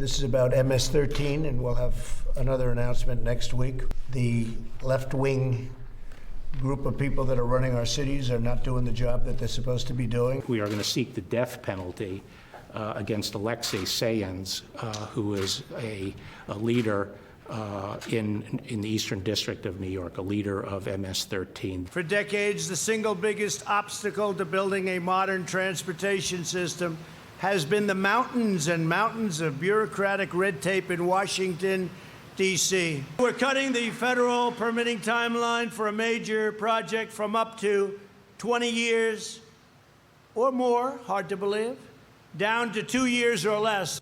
This is about MS-13, and we'll have another announcement next week. The left-wing group of people that are running our cities are not doing the job that they're supposed to be doing. We are going to seek the death penalty against Alexei Sayans, who is a leader in the Eastern District of New York, a leader of MS-13. For decades, the single biggest obstacle to building a modern transportation system has been the mountains and mountains of bureaucratic red tape in Washington, D.C. We're cutting the federal permitting timeline for a major project from up to 20 years or more, hard to believe, down to 2 years or less.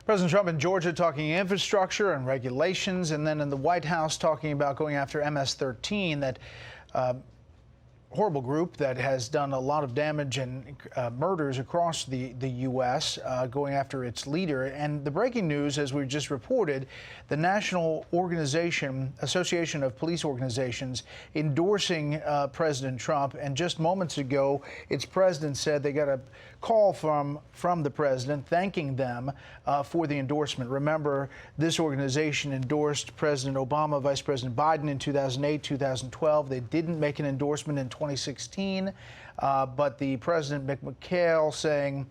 President Trump in Georgia talking infrastructure and regulations, and then in the White House talking about going after MS-13, that horrible group that has done a lot of damage and murders across the U.S., going after its leader. And the breaking news, as we just reported, the National Association of Police Organizations endorsing President Trump. And just moments ago, its president said they got a call from the president thanking them for the endorsement. Remember, this organization endorsed President Obama, Vice President Biden in 2008, 2012. They didn't make an endorsement in 2016, but the President McHale saying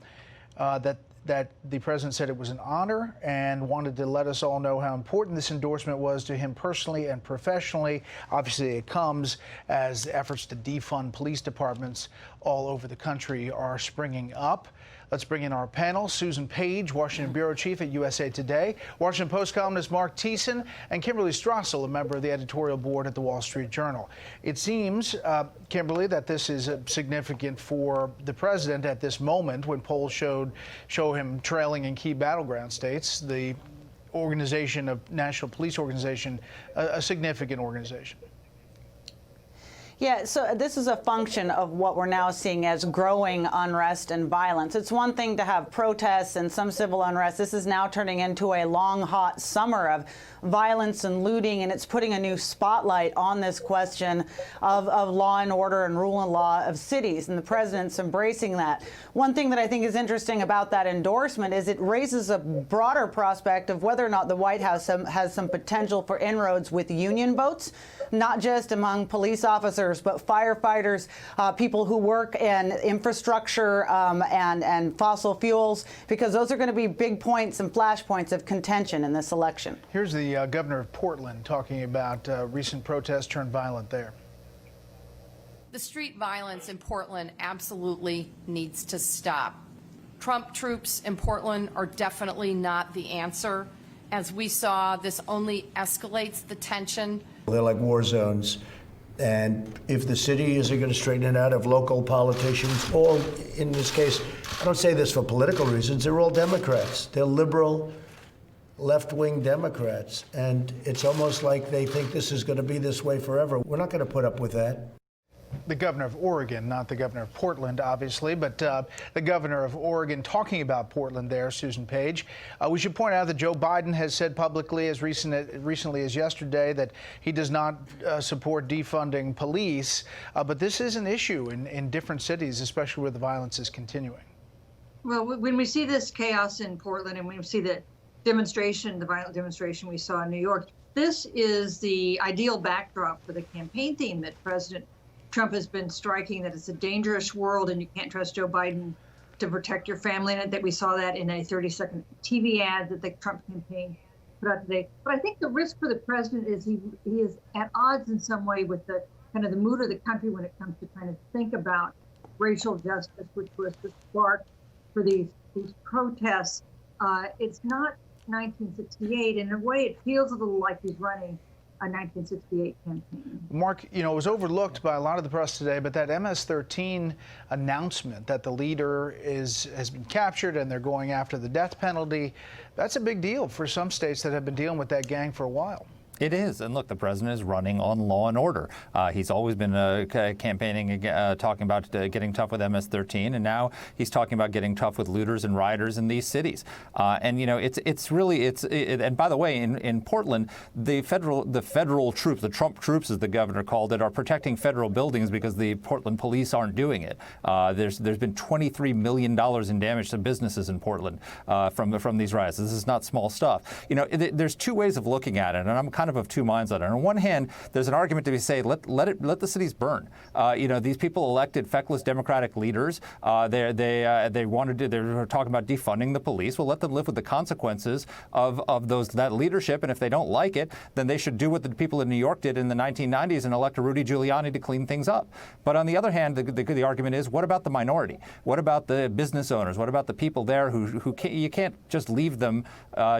that the president said it was an honor and wanted to let us all know how important this endorsement was to him personally and professionally. Obviously, it comes as efforts to defund police departments all over the country are springing up. Let's bring in our panel. Susan Page, Washington Bureau Chief at USA Today, Washington Post columnist Mark Thiessen, and Kimberly Strassel, a member of the editorial board at the Wall Street Journal. It seems, Kimberly, that this is significant for the president at this moment when polls show him trailing in key battleground states. The organization of National Police Organization, a significant organization. Yeah, so this is a function of what we're now seeing as growing unrest and violence. It's one thing to have protests and some civil unrest. This is now turning into a long, hot summer of violence and looting, and it's putting a new spotlight on this question of law and order and rule and law of cities, and the president's embracing that. One thing that I think is interesting about that endorsement is it raises a broader prospect of whether or not the White House has some potential for inroads with union votes, not just among police officers, but firefighters, people who work in infrastructure and fossil fuels, because those are going to be big points and flashpoints of contention in this election. Here's the governor of Portland talking about recent protests turned violent there. The street violence in Portland absolutely needs to stop. Trump troops in Portland are definitely not the answer. As we saw, this only escalates the tension. They're like war zones. And if the city isn't going to straighten it out, if local politicians, all in this case, I don't say this for political reasons, they're all Democrats. They're liberal, left-wing Democrats. And it's almost like they think this is going to be this way forever. We're not going to put up with that. The governor of Oregon, not the governor of Portland, obviously, but the governor of Oregon talking about Portland there, Susan Page. We should point out that Joe Biden has said publicly as recently as yesterday that he does not support defunding police, but this is an issue in different cities, especially where the violence is continuing. Well, when we see this chaos in Portland and when we see the demonstration, the violent demonstration we saw in New York, this is the ideal backdrop for the campaign theme that President Trump has been striking, that it's a dangerous world and you can't trust Joe Biden to protect your family. And that we saw that in a 30-second TV ad that the Trump campaign put out today. But I think the risk for the president is he is at odds in some way with the kind of the mood of the country when it comes to trying to think about racial justice, which was the spark for these protests. It's not 1968. In a way, it feels a little like he's running a 1968 campaign. Mark, you know, it was overlooked by a lot of the press today, but that MS-13 announcement that the leader has been captured and they're going after the death penalty, that's a big deal for some states that have been dealing with that gang for a while. It is. And look, the president is running on law and order. He's always been campaigning, talking about getting tough with MS-13, and now he's talking about getting tough with looters and rioters in these cities. And, you know, and by the way, in Portland, the federal troops, the Trump troops, as the governor called it, are protecting federal buildings because the Portland police aren't doing it. There's been $23 million in damage to businesses in Portland from these riots. This is not small stuff. You know, there's two ways of looking at it, and I'm kind of two minds on it. On one hand, there's an argument to be say, let the cities burn. You know, these people elected feckless Democratic leaders. They were talking about defunding the police. Well, let them live with the consequences of that leadership. And if they don't like it, then they should do what the people in New York did in the 1990s and elect a Rudy Giuliani to clean things up. But on the other hand, the argument is, what about the minority? What about the business owners? What about the people there who you can't just leave them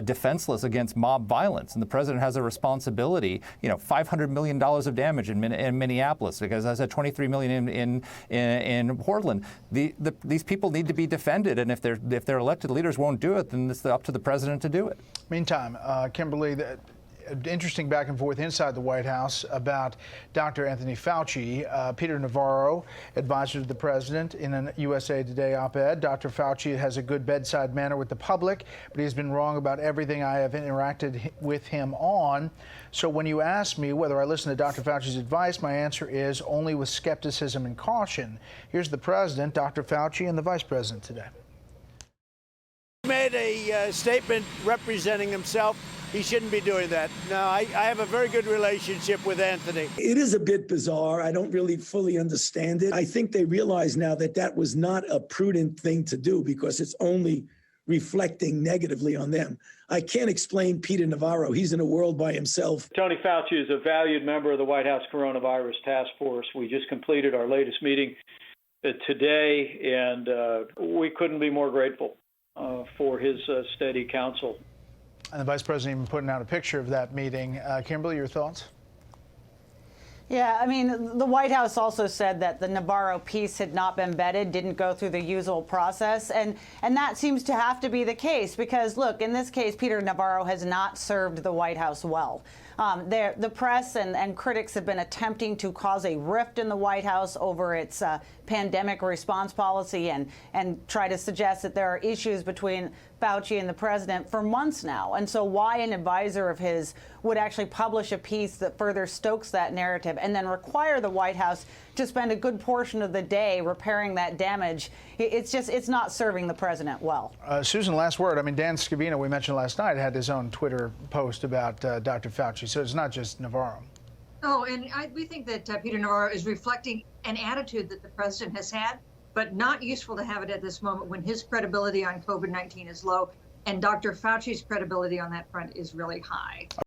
defenseless against mob violence? And the president has a responsibility. You know, $500 million of damage in Minneapolis, because as I said, $23 million in Portland. These people need to be defended, and if their elected leaders won't do it, then it's up to the president to do it. Meantime, Kimberly, interesting back and forth inside the White House about Dr. Anthony Fauci. Peter Navarro, advisor to the president, in an USA Today op-ed. Dr. Fauci has a good bedside manner with the public, but he's been wrong about everything I have interacted with him on. So when you ask me whether I listen to Dr. Fauci's advice, my answer is only with skepticism and caution. Here's the president, Dr. Fauci, and the vice president today. He made a statement representing himself. He shouldn't be doing that. No, I have a very good relationship with Anthony. It is a bit bizarre. I don't really fully understand it. I think they realize now that that was not a prudent thing to do because it's only reflecting negatively on them. I can't explain Peter Navarro. He's in a world by himself. Tony Fauci is a valued member of the White House Coronavirus Task Force. We just completed our latest meeting today, and we couldn't be more grateful for his steady counsel. And the vice president even putting out a picture of that meeting. Kimberly, your thoughts? Yeah, I mean, the White House also said that the Navarro piece had not been vetted, didn't go through the usual process, and that seems to have to be the case because, look, in this case, Peter Navarro has not served the White House well. The press and critics have been attempting to cause a rift in the White House over its pandemic response policy and try to suggest that there are issues between Fauci and the president for months now. And so why an advisor of his would actually publish a piece that further stokes that narrative and then require the White House to spend a good portion of the day repairing that damage, it's not serving the president well. Susan, last word. I mean, Dan Scavino, we mentioned last night, had his own Twitter post about Dr. Fauci, so it's not just Navarro. Oh, and we think that Peter Navarro is reflecting an attitude that the president has had, but not useful to have it at this moment when his credibility on COVID-19 is low and Dr. Fauci's credibility on that front is really high.